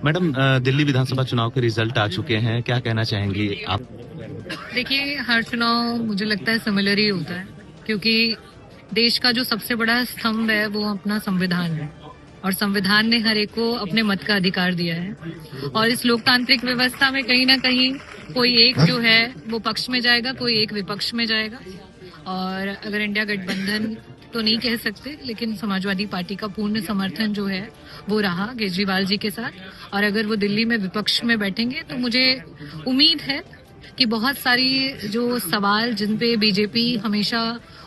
Madam, Delhi विधानसभा चुनाव के result आ चुके हैं, क्या कहना चाहेंगी आप? देखिए, हर चुनाव मुझे लगता है सिमिलर ही होता है, क्योंकि देश का जो सबसे बड़ा स्तंभ है वो अपना संविधान है, और संविधान ने हर एक को अपने मत का अधिकार दिया है। और इस लोकतांत्रिक व्यवस्था में कहीं ना कहीं कोई एक जो है वो पक्ष में जाएगा, कोई एक विपक्ष में जाएगा। और अगर इंडिया गठबंधन तो नहीं कह सकते, लेकिन समाजवादी पार्टी का पूर्ण समर्थन जो है वो रहा केजरीवाल जी के साथ। और अगर वो दिल्ली में विपक्ष में बैठेंगे तो मुझे उम्मीद है कि बहुत सारी जो सवाल जिन पे बीजेपी हमेशा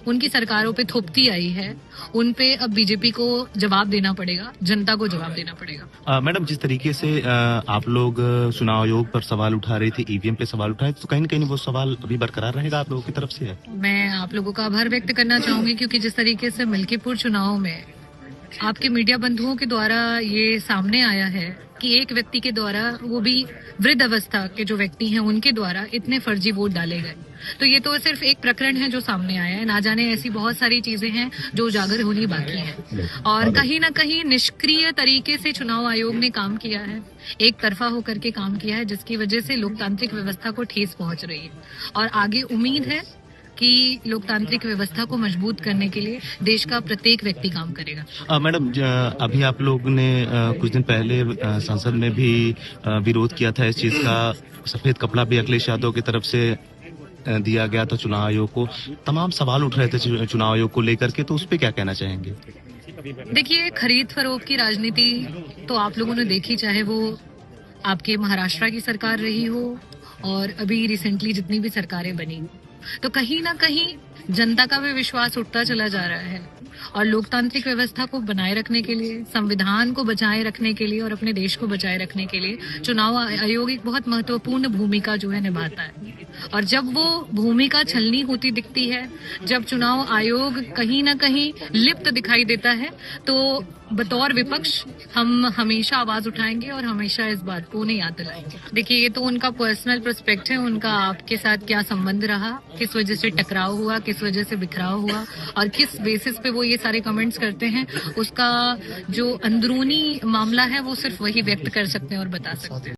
उनकी सरकारों पे थोपती आई है, उन पे अब बीजेपी को जवाब देना पड़ेगा, जनता को जवाब देना पड़ेगा। मैडम, जिस तरीके से आप लोग चुनाव आयोग पर सवाल उठा रहे थे, ईवीएम पे सवाल उठाए, तो कहीं न कहीं वो सवाल अभी बरकरार रहेगा आप लोगों की तरफ से? मैं आप लोगों का आभार व्यक्त करना चाहूंगी, क्योंकि जिस तरीके से मिल्कीपुर चुनाव में आपके मीडिया बंधुओं के द्वारा ये सामने आया है कि एक व्यक्ति के द्वारा, वो भी वृद्ध अवस्था के जो व्यक्ति हैं उनके द्वारा इतने फर्जी वोट डाले गए, तो ये तो सिर्फ एक प्रकरण है जो सामने आया है। ना जाने ऐसी बहुत सारी चीजें हैं जो उजागर होनी बाकी है। और कहीं ना कहीं निष्क्रिय तरीके से चुनाव आयोग ने काम किया है, एक तरफा होकर के काम किया है, जिसकी वजह से लोकतांत्रिक व्यवस्था को ठेस पहुंच रही है। और आगे उम्मीद है कि लोकतांत्रिक व्यवस्था को मजबूत करने के लिए देश का प्रत्येक व्यक्ति काम करेगा। मैडम, अभी आप लोग ने कुछ दिन पहले संसद में भी विरोध किया था इस चीज का। सफेद कपड़ा भी अखिलेश यादव की तरफ से दिया गया था चुनाव आयोग को। तमाम सवाल उठ रहे थे चुनाव आयोग को लेकर के, तो उस पर क्या कहना चाहेंगे? देखिए, खरीद फरोख्त की राजनीति तो आप लोगों ने देखी, चाहे वो आपके महाराष्ट्र की सरकार रही हो और अभी रिसेंटली जितनी भी सरकारें बनी, तो कहीं ना कहीं जनता का भी विश्वास उठता चला जा रहा है। और लोकतांत्रिक व्यवस्था को बनाए रखने के लिए, संविधान को बचाए रखने के लिए और अपने देश को बचाए रखने के लिए चुनाव आयोग एक बहुत महत्वपूर्ण भूमिका जो है निभाता है। और जब वो भूमिका छलनी होती दिखती है, जब चुनाव आयोग कहीं ना कहीं लिप्त दिखाई देता है, तो बतौर विपक्ष हम हमेशा आवाज उठाएंगे और हमेशा इस बात को उन्हें याद दिलाएंगे। देखिए, ये तो उनका पर्सनल पर्सपेक्ट है, उनका आपके साथ क्या संबंध रहा, किस वजह से टकराव हुआ, किस वजह से बिखराव हुआ और किस बेसिस पे वो ये सारे कमेंट्स करते हैं, उसका जो अंदरूनी मामला है वो सिर्फ वही व्यक्त कर सकते हैं और बता सकते हैं।